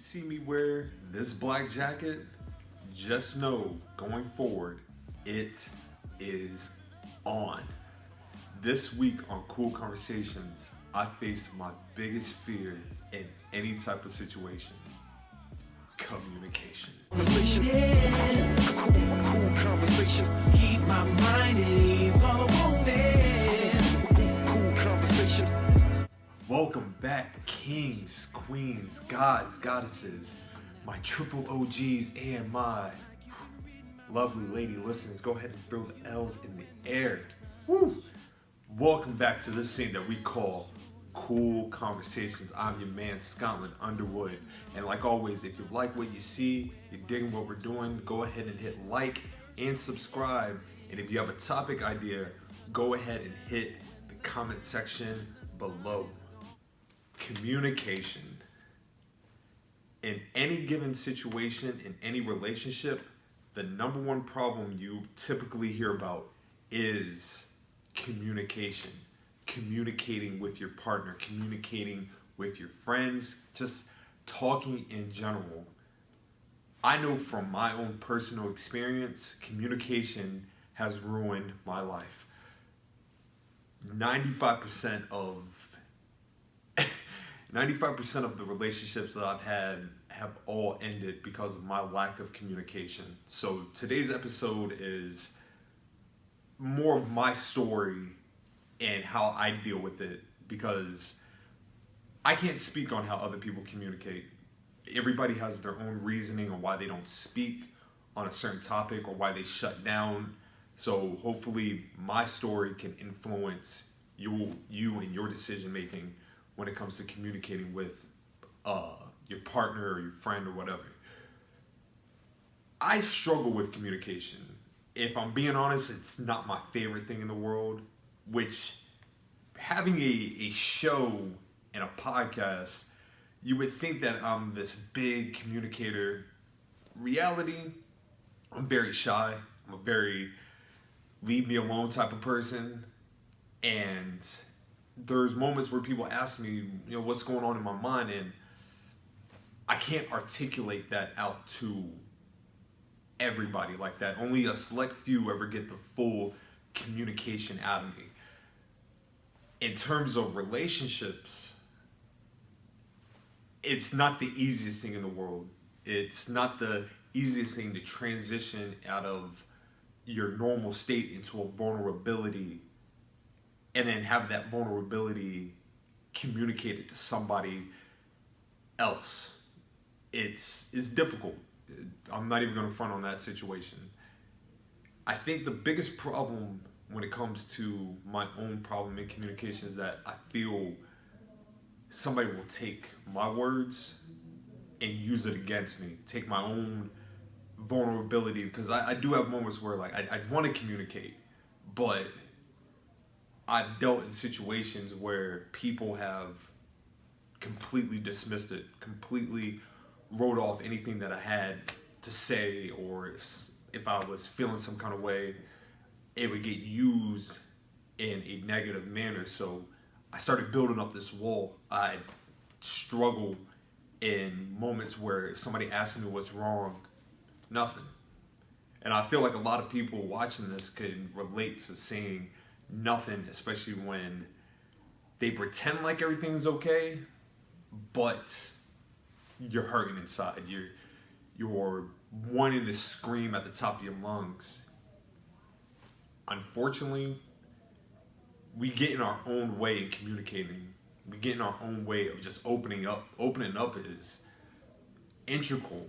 see me wear this black jacket, just know going forward, it is on. This week on Cool Conversations, I faced my biggest fear in any type of situation: communication. Cool conversation. Keep my mind ease all alone this. Cool conversation. Welcome back, kings, queens, gods, goddesses, my triple OGs, and my lovely lady listeners. Go ahead and throw the L's in the air. Woo! Welcome back to this thing that we call Cool Conversations. I'm your man, Scotland Underwood. And like always, if you like what you see, you're digging what we're doing, go ahead and hit like and subscribe. And if you have a topic idea, go ahead and hit the comment section below. Communication. In any given situation, in any relationship, the number one problem you typically hear about is communication. Communicating with your partner, communicating with your friends, just talking in general. I know from my own personal experience, communication has ruined my life. 95% of 95% of the relationships that I've had have all ended because of my lack of communication. So today's episode is more of my story and how I deal with it, because I can't speak on how other people communicate. Everybody has their own reasoning on why they don't speak on a certain topic or why they shut down. So hopefully my story can influence you and your decision making when it comes to communicating with your partner or your friend or whatever. I struggle with communication. If I'm being honest, it's not my favorite thing in the world, which having a show and a podcast, you would think that I'm this big communicator. Reality, I'm very shy. I'm a very leave me alone type of person. And there's moments where people ask me, what's going on in my mind, and I can't articulate that out to everybody like that. Only a select few ever get the full communication out of me. In terms of relationships, it's not the easiest thing in the world. It's not the easiest thing to transition out of your normal state into a vulnerability and then have that vulnerability communicated to somebody else. It's difficult. I'm not even going to front on that situation. I think the biggest problem when it comes to my own problem in communication is that I feel somebody will take my words and use it against me, take my own vulnerability, because I do have moments where I want to communicate, but I've dealt in situations where people have completely dismissed it, completely wrote off anything that I had to say, or if I was feeling some kind of way, it would get used in a negative manner. So I started building up this wall. I struggle in moments where if somebody asks me what's wrong, nothing. And I feel like a lot of people watching this can relate to saying nothing, especially when they pretend like everything's okay, but you're hurting inside. You're wanting to scream at the top of your lungs. Unfortunately, we get in our own way in communicating. We get in our own way of just opening up. Opening up is integral.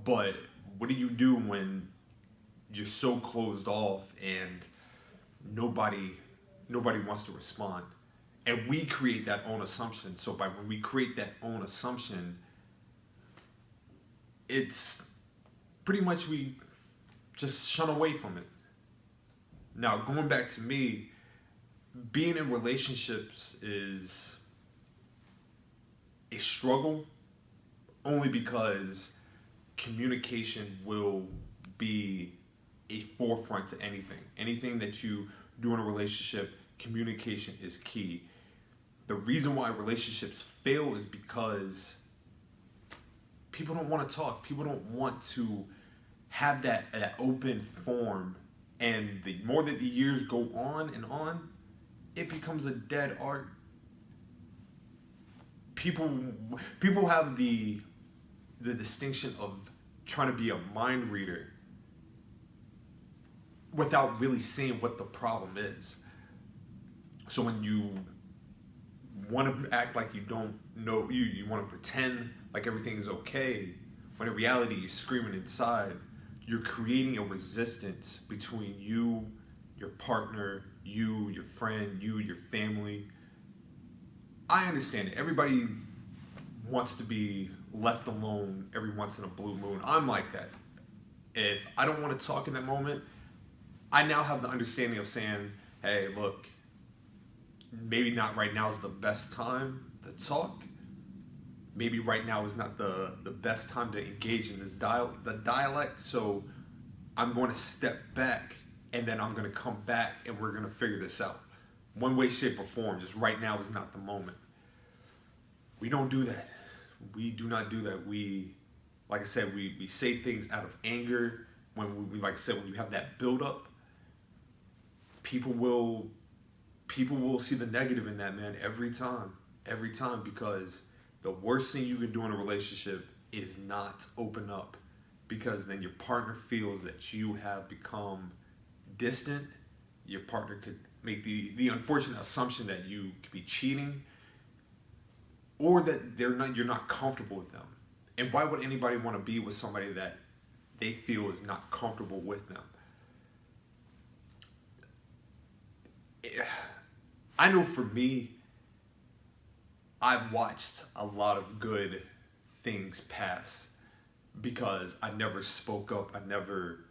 But what do you do when you're so closed off and nobody wants to respond? And we create that own assumption. So when we create that own assumption, it's pretty much we just shun away from it. Now, going back to me, being in relationships is a struggle only because communication will be a forefront to anything. Anything that you do in a relationship, communication is key. The reason why relationships fail is because People don't want to talk. People don't want to have that open form. And the more that the years go on and on, it becomes a dead art. People have the distinction of trying to be a mind reader without really seeing what the problem is. So when you want to act like you don't know, you want to pretend like everything is okay, when in reality you're screaming inside, you're creating a resistance between you, your partner, you, your friend, you, your family. I understand it. Everybody wants to be left alone every once in a blue moon. I'm like that. If I don't want to talk in that moment, I now have the understanding of saying, hey, look, maybe not right now is the best time to talk. Maybe right now is not the best time to engage in this dialect. So I'm going to step back and then I'm going to come back and we're going to figure this out. One way, shape, or form. Just right now is not the moment. We don't do that. We do not do that. We, like I said, we say things out of anger. When we, like I said, when you have that buildup, people will see the negative in that, man, every time, because the worst thing you can do in a relationship is not open up, because then your partner feels that you have become distant. Your partner could make the unfortunate assumption that you could be cheating, or that you're not comfortable with them. And why would anybody want to be with somebody that they feel is not comfortable with them? I know for me, I've watched a lot of good things pass because I never spoke up. I never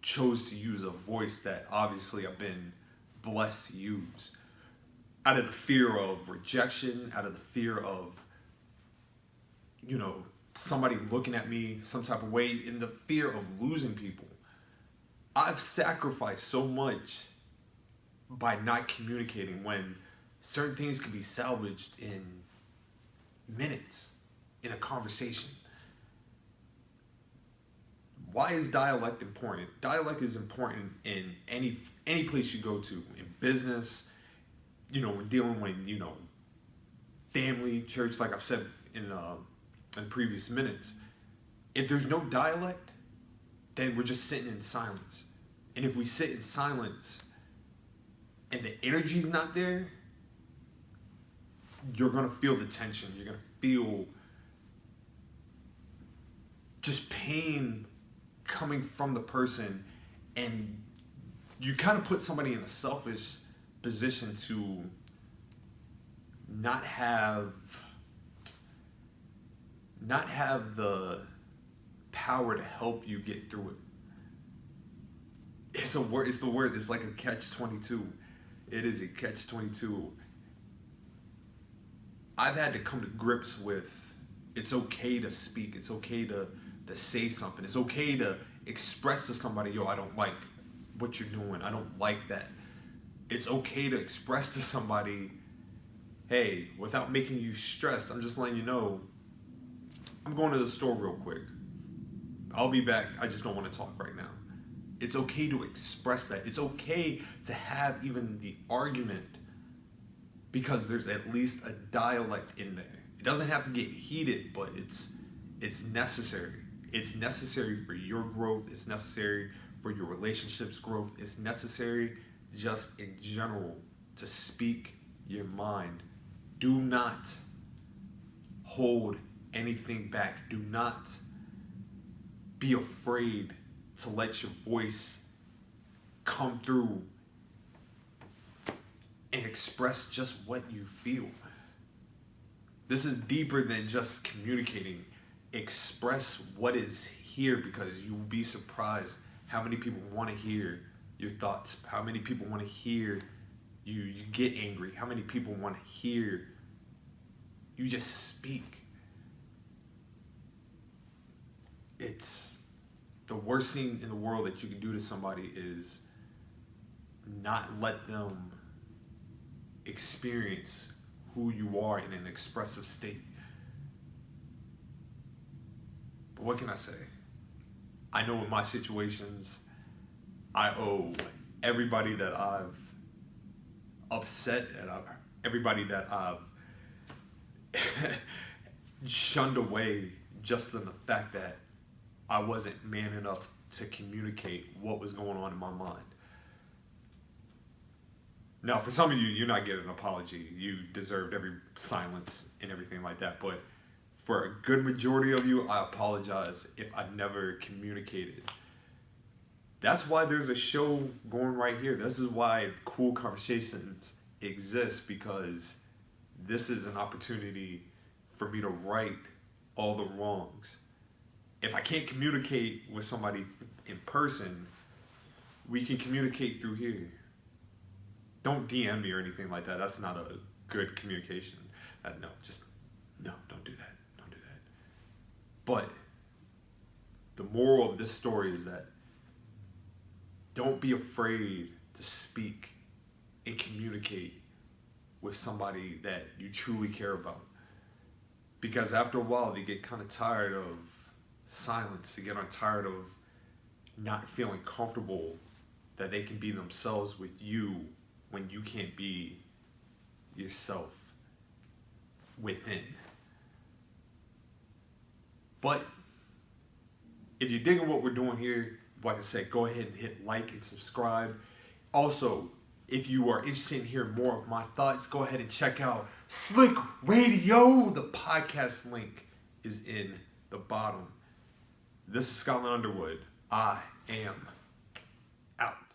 chose to use a voice that obviously I've been blessed to use. Out of the fear of rejection, out of the fear of, somebody looking at me some type of way, in the fear of losing people. I've sacrificed so much by not communicating when certain things can be salvaged in minutes in a conversation. Why is dialect important? Dialect is important in any place you go to, in business, when dealing with, family, church, like I've said in previous minutes. If there's no dialect, then we're just sitting in silence. And if we sit in silence and the energy's not there, you're going to feel the tension. You're going to feel just pain coming from the person. And you kind of put somebody in a selfish position to not have the power to help you get through it. It's the word. It's like a catch-22. It is a catch-22. I've had to come to grips with, it's okay to speak. It's okay to say something. It's okay to express to somebody, yo, I don't like what you're doing. I don't like that. It's okay to express to somebody, hey, without making you stressed, I'm just letting you know, I'm going to the store real quick. I'll be back. I just don't want to talk right now. It's okay to express that. It's okay to have even the argument because there's at least a dialect in there. It doesn't have to get heated, but it's necessary. It's necessary for your growth. It's necessary for your relationship's growth. It's necessary just in general to speak your mind. Do not hold anything back. Do not be afraid to let your voice come through and express just what you feel. This is deeper than just communicating. Express what is here, because you will be surprised how many people want to hear your thoughts, how many people want to hear you get angry, how many people want to hear you just speak. It's the worst thing in the world that you can do to somebody is not let them experience who you are in an expressive state. what can I say? I know in my situations, I owe everybody that I've upset and everybody that I've shunned away just in the fact that I wasn't man enough to communicate what was going on in my mind. Now, for some of you, you're not getting an apology. You deserved every silence and everything like that. But for a good majority of you, I apologize if I never communicated. That's why there's a show going right here. This is why Cool Conversations exist, because this is an opportunity for me to right all the wrongs. If I can't communicate with somebody in person, we can communicate through here. Don't DM me or anything like that. That's not a good communication. Don't do that. Don't do that. But the moral of this story is that don't be afraid to speak and communicate with somebody that you truly care about. Because after a while, they get kind of tired of silence. They get tired of not feeling comfortable that they can be themselves with you when you can't be yourself within. But if you're digging what we're doing here, like I said, go ahead and hit like and subscribe. Also, if you are interested in hearing more of my thoughts, go ahead and check out Slick Radio. The podcast link is in the bottom. This is Scotland Underwood. I am out.